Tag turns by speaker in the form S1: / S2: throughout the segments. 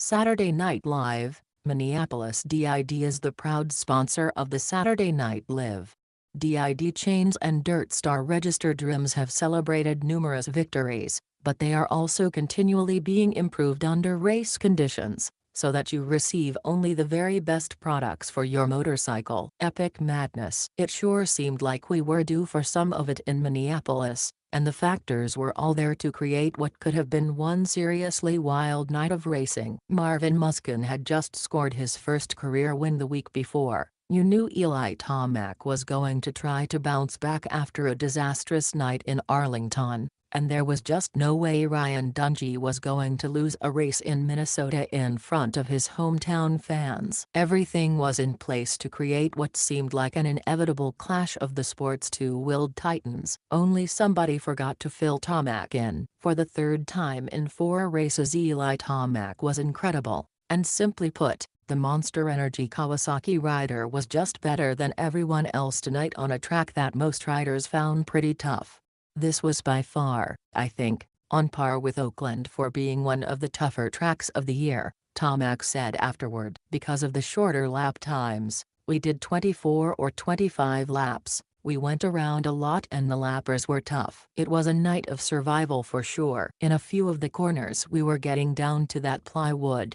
S1: Saturday Night Live, Minneapolis. DID is the proud sponsor of the Saturday Night Live. DID chains and Dirt Star registered rims have celebrated numerous victories, but they are also continually being improved under race conditions, so that you receive only the very best products for your motorcycle. Epic madness. It sure seemed like we were due for some of it in Minneapolis, and the factors were all there to create what could have been one seriously wild night of racing. Marvin Musquin had just scored his first career win the week before. You knew Eli Tomac was going to try to bounce back after a disastrous night in Arlington, and there was just no way Ryan Dungey was going to lose a race in Minnesota in front of his hometown fans. Everything was in place to create what seemed like an inevitable clash of the sport's two-willed titans. Only somebody forgot to fill Tomac in. For the third time in 4 races, Eli Tomac was incredible, and simply put, the Monster Energy Kawasaki rider was just better than everyone else tonight on a track that most riders found pretty tough. This was by far, I think, on par with Oakland for being one of the tougher tracks of the year, Tomac said afterward. Because of the shorter lap times, we did 24 or 25 laps, we went around a lot and the lappers were tough. It was a night of survival for sure. In a few of the corners we were getting down to that plywood.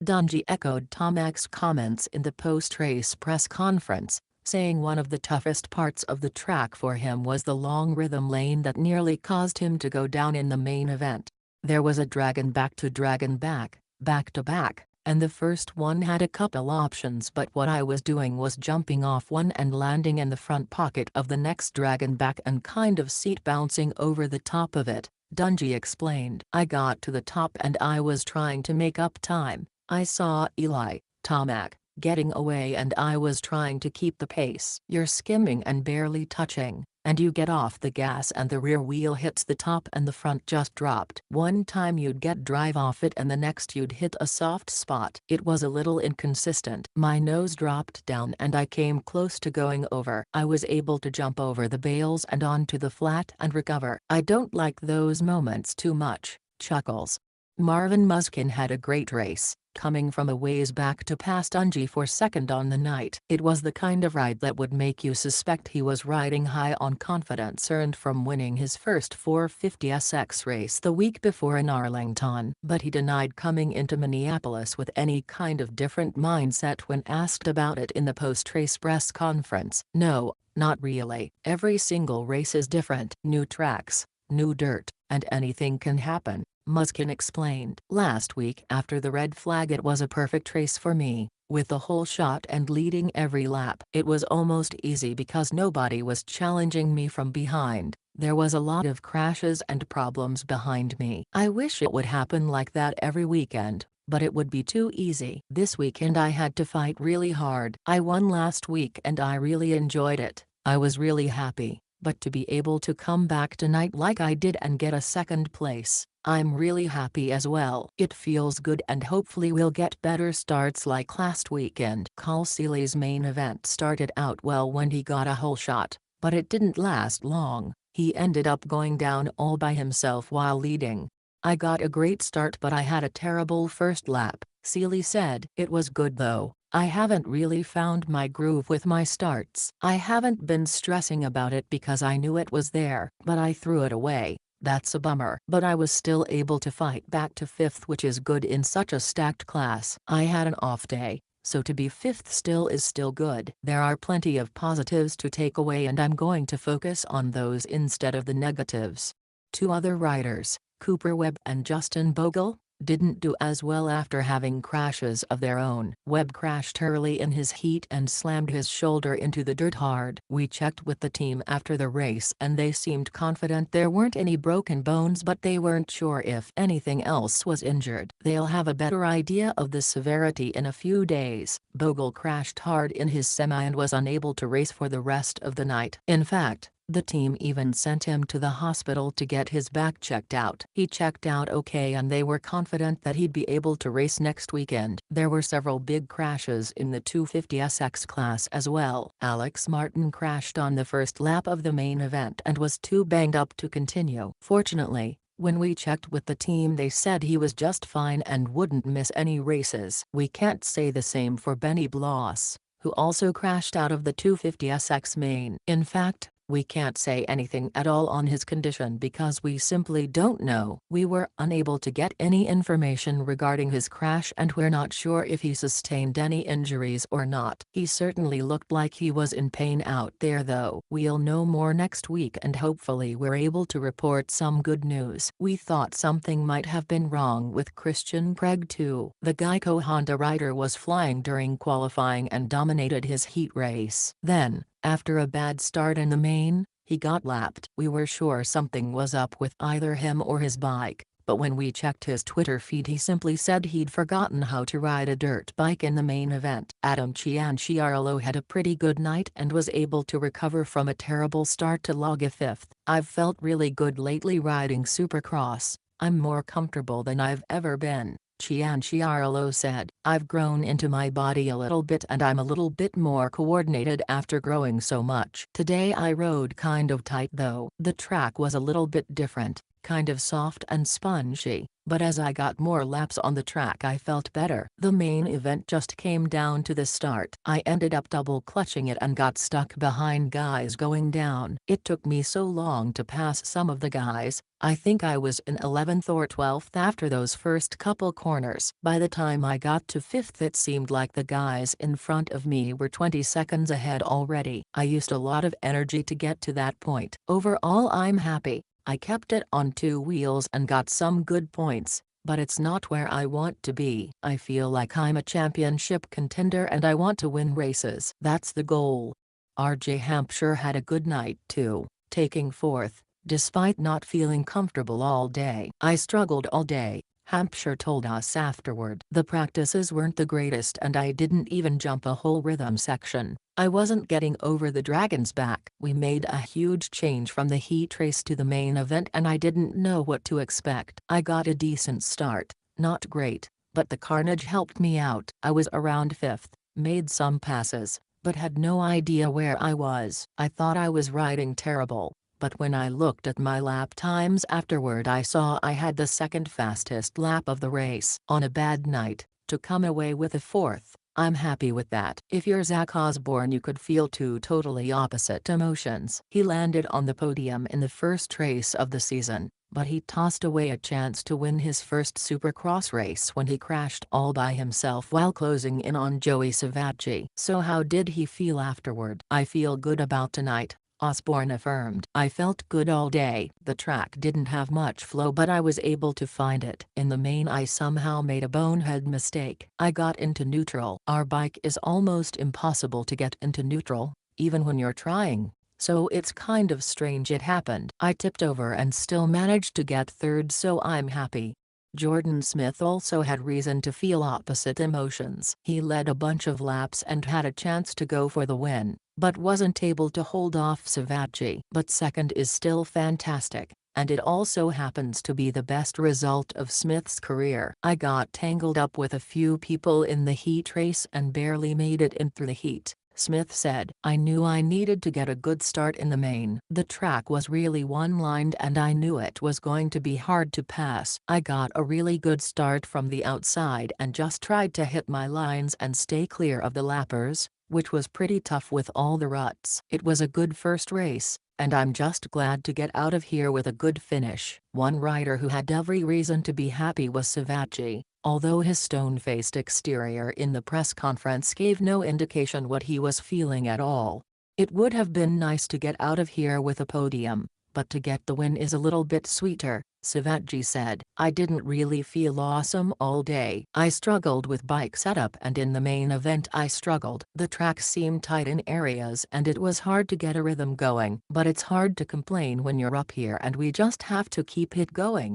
S1: Dungey echoed Tomac's comments in the post-race press conference, saying one of the toughest parts of the track for him was the long rhythm lane that nearly caused him to go down in the main event. There was a dragon back to back to back, and the first one had a couple options, but what I was doing was jumping off one and landing in the front pocket of the next dragon back and kind of seat bouncing over the top of it, Dungey explained. I got to the top and I was trying to make up time. I saw Eli Tomac getting away and I was trying to keep the pace. You're skimming and barely touching, and you get off the gas and the rear wheel hits the top and the front just dropped. One time you'd get drive off it and the next you'd hit a soft spot. It was a little inconsistent. My nose dropped down and I came close to going over. I was able to jump over the bales and onto the flat and recover. I don't like those moments too much, chuckles. Marvin Musquin had a great race, coming from a ways back to pass Dungey for second on the night. It was the kind of ride that would make you suspect he was riding high on confidence earned from winning his first 450SX race the week before in Arlington. But he denied coming into Minneapolis with any kind of different mindset when asked about it in the post-race press conference. No, not really. Every single race is different. New tracks, new dirt, and anything can happen, Musquin explained. Last week after the red flag it was a perfect race for me, with the whole shot and leading every lap. It was almost easy because nobody was challenging me from behind. There was a lot of crashes and problems behind me. I wish it would happen like that every weekend, but it would be too easy. This weekend I had to fight really hard. I won last week and I really enjoyed it. I was really happy, but to be able to come back tonight like I did and get a second place, I'm really happy as well. It feels good and hopefully we'll get better starts like last weekend. Cole Seeley's main event started out well when he got a whole shot, but it didn't last long. He ended up going down all by himself while leading. I got a great start but I had a terrible first lap, Seeley said. It was good though. I haven't really found my groove with my starts. I haven't been stressing about it because I knew it was there, but I threw it away. That's a bummer. But I was still able to fight back to 5th, which is good in such a stacked class. I had an off day, so to be 5th still is still good. There are plenty of positives to take away and I'm going to focus on those instead of the negatives. 2 other riders, Cooper Webb and Justin Bogle, didn't do as well after having crashes of their own. Webb crashed early in his heat and slammed his shoulder into the dirt hard. We checked with the team after the race and they seemed confident there weren't any broken bones, but they weren't sure if anything else was injured. They'll have a better idea of the severity in a few days. Bogle crashed hard in his semi and was unable to race for the rest of the night. In fact, the team even sent him to the hospital to get his back checked out. He checked out okay and they were confident that he'd be able to race next weekend. There were several big crashes in the 250SX class as well. Alex Martin crashed on the first lap of the main event and was too banged up to continue. Fortunately, When we checked with the team they said he was just fine and wouldn't miss any races. We can't say the same for Benny Bloss, who also crashed out of the 250SX main. In fact, we can't say anything at all on his condition because we simply don't know. We were unable to get any information regarding his crash and we're not sure if he sustained any injuries or not. He certainly looked like he was in pain out there though. We'll know more next week and hopefully we're able to report some good news. We thought something might have been wrong with Christian Craig too. The Geico Honda rider was flying during qualifying and dominated his heat race. Then, after a bad start in the main, he got lapped. We were sure something was up with either him or his bike, but when we checked his Twitter feed he simply said he'd forgotten how to ride a dirt bike in the main event. Adam Cianciarulo had a pretty good night and was able to recover from a terrible start to log a fifth. I've felt really good lately riding Supercross. I'm more comfortable than I've ever been, Cianciarulo said. I've grown into my body a little bit and I'm a little bit more coordinated after growing so much. Today I rode kind of tight though. The track was a little bit different, kind of soft and spongy, but as I got more laps on the track I felt better. The main event just came down to the start. I ended up double clutching it and got stuck behind guys going down. It took me so long to pass some of the guys. I think I was in 11th or 12th after those first couple corners. By the time I got to 5th it seemed like the guys in front of me were 20 seconds ahead already. I used a lot of energy to get to that point. Overall I'm happy. I kept it on two wheels and got some good points, but it's not where I want to be. I feel like I'm a championship contender and I want to win races. That's the goal. RJ Hampshire had a good night too, taking 4th. Despite not feeling comfortable all day. I struggled all day, Hampshire told us afterward. The practices weren't the greatest and I didn't even jump a whole rhythm section. I wasn't getting over the dragon's back. We made a huge change from the heat race to the main event and I didn't know what to expect. I got a decent start, not great, but the carnage helped me out. I was around 5th, made some passes, but had no idea where I was. I thought I was riding terrible. But when I looked at my lap times afterward I saw I had the second fastest lap of the race. On a bad night, to come away with a 4th, I'm happy with that. If you're Zach Osborne you could feel two totally opposite emotions. He landed on the podium in the first race of the season, but he tossed away a chance to win his first Supercross race when he crashed all by himself while closing in on Joey Savaggi. So how did he feel afterward? I feel good about tonight, Osborne affirmed. I felt good all day. The track didn't have much flow but I was able to find it. In the main I somehow made a bonehead mistake. I got into neutral. Our bike is almost impossible to get into neutral, even when you're trying, so it's kind of strange it happened. I tipped over and still managed to get 3rd so I'm happy. Jordan Smith also had reason to feel opposite emotions. He led a bunch of laps and had a chance to go for the win, but wasn't able to hold off Savaggi. But 2nd is still fantastic, and it also happens to be the best result of Smith's career. I got tangled up with a few people in the heat race and barely made it in through the heat, Smith said. I knew I needed to get a good start in the main. The track was really one-lined and I knew it was going to be hard to pass. I got a really good start from the outside and just tried to hit my lines and stay clear of the lappers, which was pretty tough with all the ruts. It was a good first race, and I'm just glad to get out of here with a good finish. One rider who had every reason to be happy was Savaggi, although his stone-faced exterior in the press conference gave no indication what he was feeling at all. It would have been nice to get out of here with a podium, but to get the win is a little bit sweeter, Savaggi said. I didn't really feel awesome all day. I struggled with bike setup and in the main event I struggled. The track seemed tight in areas and it was hard to get a rhythm going. But it's hard to complain when you're up here and we just have to keep it going.